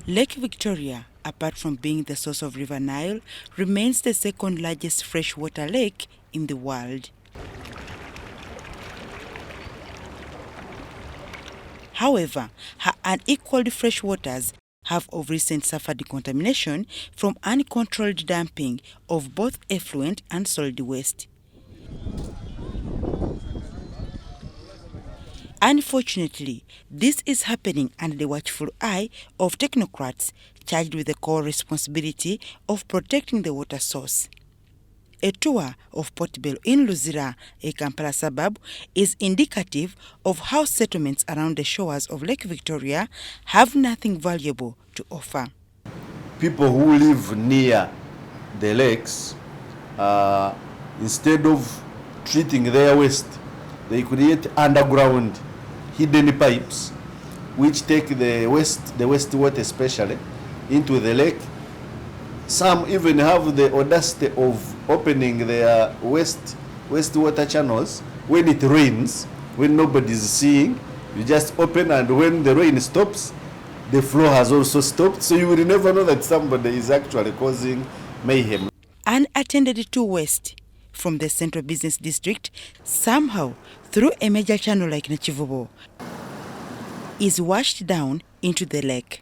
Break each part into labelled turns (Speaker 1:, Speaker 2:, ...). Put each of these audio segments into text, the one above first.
Speaker 1: Lake Victoria, apart from being the source of River Nile, remains the second largest freshwater lake in the world. However, her unequaled freshwaters have of recent suffered contamination from uncontrolled dumping of both effluent and solid waste. Unfortunately, this is happening under the watchful eye of technocrats charged with the core responsibility of protecting the water source. A tour of Port Bell in Luzira, a Kampala suburb, is indicative of how settlements around the shores of Lake Victoria have nothing valuable to offer.
Speaker 2: People who live near the lakes, instead of treating their waste, they create underground hidden pipes which take the wastewater especially into the lake. Some even have the audacity of opening their wastewater channels when it rains, when nobody's seeing. You just open, and when the rain stops, the flow has also stopped, so you will never know that somebody is actually causing mayhem.
Speaker 1: Unattended to waste from the central business district, somehow through a major channel like Nachivubo, is washed down into the lake.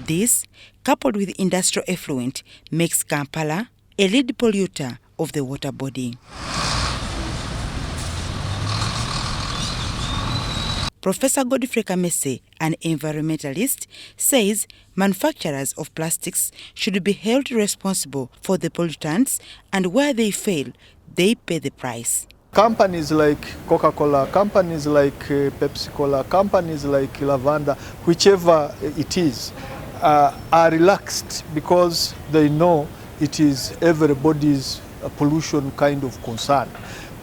Speaker 1: This, coupled with industrial effluent, makes Kampala a lead polluter of the water body. Professor Godfrey Kamese, an environmentalist, says manufacturers of plastics should be held responsible for the pollutants, and where they fail, they pay the price.
Speaker 3: Companies like Coca-Cola, companies like Pepsi-Cola, companies like Lavanda, whichever it is, are relaxed because they know it is everybody's pollution kind of concern.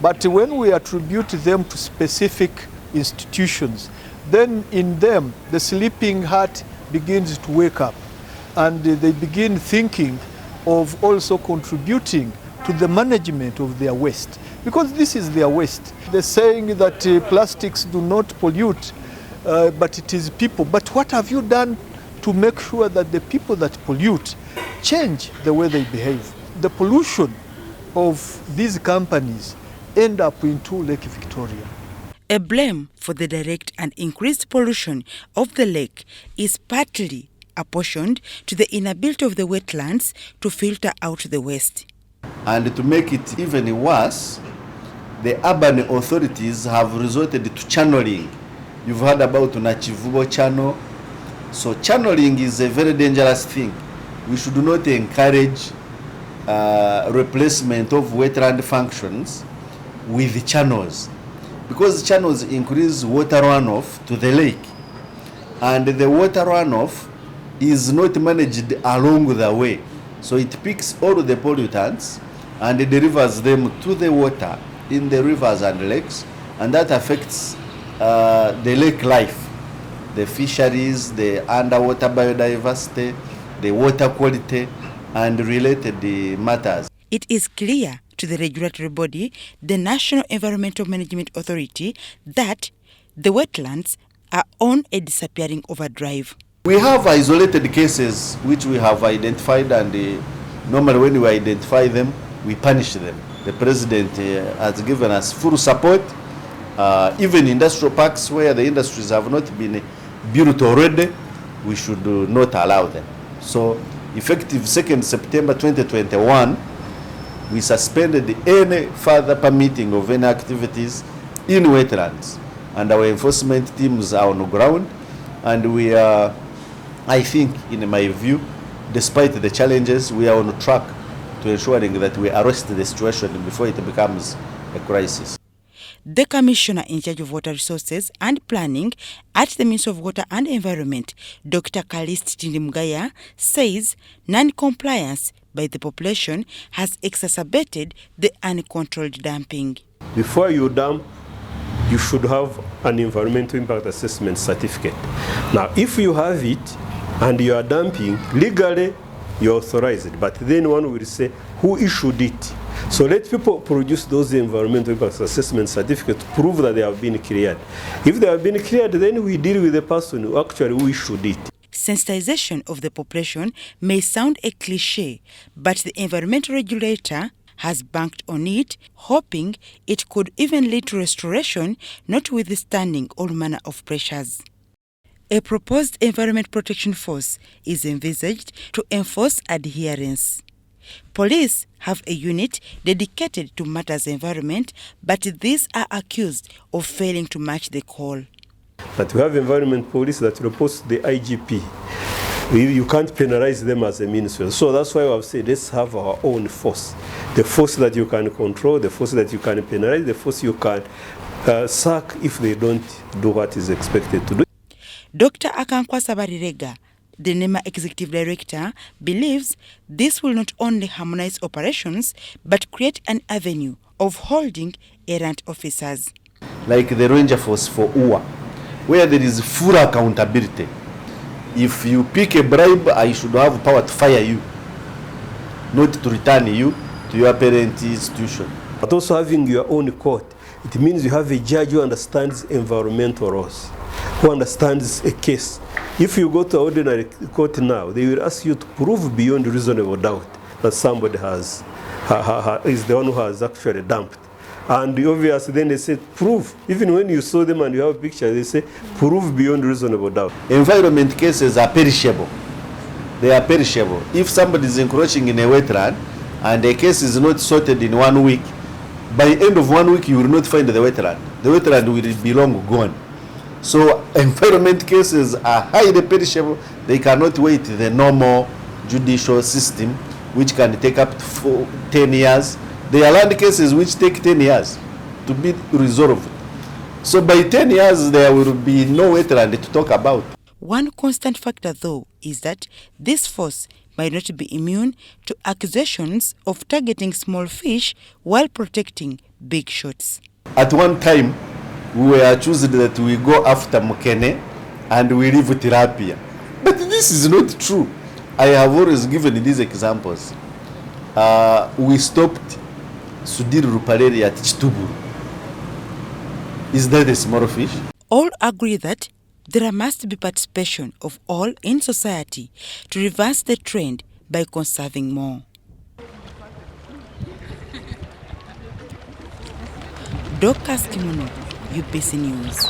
Speaker 3: But when we attribute them to specific institutions, then in them the sleeping heart begins to wake up, and they begin thinking of also contributing to the management of their waste, because this is their waste. They're saying that plastics do not pollute, but it is people. But what have you done to make sure that the people that pollute change the way they behave? The pollution of these companies end up into Lake Victoria.
Speaker 1: A blame for the direct and increased pollution of the lake is partly apportioned to the inability of the wetlands to filter out the waste.
Speaker 2: And to make it even worse, the urban authorities have resorted to channeling. You've heard about Nachivubo channel. So channeling is a very dangerous thing. We should not encourage replacement of wetland functions with channels, because channels increase water runoff to the lake, and the water runoff is not managed along the way. So it picks all the pollutants and delivers them to the water in the rivers and lakes, and that affects the lake life, the fisheries, the underwater biodiversity, the water quality, and related matters.
Speaker 1: It is clear to the regulatory body, the National Environmental Management Authority, that the wetlands are on a disappearing overdrive.
Speaker 2: We have isolated cases which we have identified, and normally when we identify them, we punish them. The President has given us full support. Even industrial parks where the industries have not been built already, we should not allow them. So effective 2nd September 2021, we suspended any further permitting of any activities in wetlands, and our enforcement teams are on the ground, and we are, I think, in my view, despite the challenges, we are on track to ensuring that we arrest the situation before it becomes a crisis.
Speaker 1: The Commissioner in charge of Water Resources and Planning at the Ministry of Water and Environment, Dr. Kalist Tindimgaya, says non-compliance by the population has exacerbated the uncontrolled dumping.
Speaker 4: Before you dump, you should have an environmental impact assessment certificate. Now, if you have it and you are dumping, legally you authorize it. But then one will say, who issued it? So let people produce those environmental impact assessment certificates to prove that they have been cleared. If they have been cleared, then we deal with the person who actually issued it.
Speaker 1: Sensitization of the population may sound a cliche, but the environmental regulator has banked on it, hoping it could even lead to restoration, notwithstanding all manner of pressures. A proposed Environment Protection Force is envisaged to enforce adherence. Police have a unit dedicated to matters environment, but these are accused of failing to match the call.
Speaker 4: But we have environment police that reports to the IGP. You can't penalize them as a ministry. So that's why I've said let's have our own force. The force that you can control, the force that you can penalize, the force you can sack if they don't do what is expected to do.
Speaker 1: Dr. Akankwasa Barirega, the NEMA Executive Director, believes this will not only harmonize operations, but create an avenue of holding errant officers.
Speaker 2: Like the Ranger Force for UWA, where there is full accountability. If you pick a bribe, I should have power to fire you, not to return you to your parent institution.
Speaker 4: But also having your own court, it means you have a judge who understands environmental laws, who understands a case. If you go to ordinary court now, they will ask you to prove beyond reasonable doubt that somebody is the one who has actually dumped. And obviously then they say, prove. Even when you saw them and you have a picture, they say, prove beyond reasonable doubt.
Speaker 2: Environment cases are perishable. They are perishable. If somebody is encroaching in a wetland and a case is not sorted in 1 week, by end of 1 week you will not find the wetland. The wetland will be long gone. So environment cases are highly perishable. They cannot wait the normal judicial system, which can take up to 10 years. There are land cases which take 10 years to be resolved. So by 10 years, there will be no wetland to talk about.
Speaker 1: One constant factor, though, is that this force might not be immune to accusations of targeting small fish while protecting big shots.
Speaker 2: At one time, we were choosing that we go after Mukene and we leave tilapia. But this is not true. I have always given these examples. We stopped Sudiri Rupareri at Chituburu. Is that a small fish?
Speaker 1: All agree that there must be participation of all in society to reverse the trend by conserving more. Dorcas Kimono, UBC News.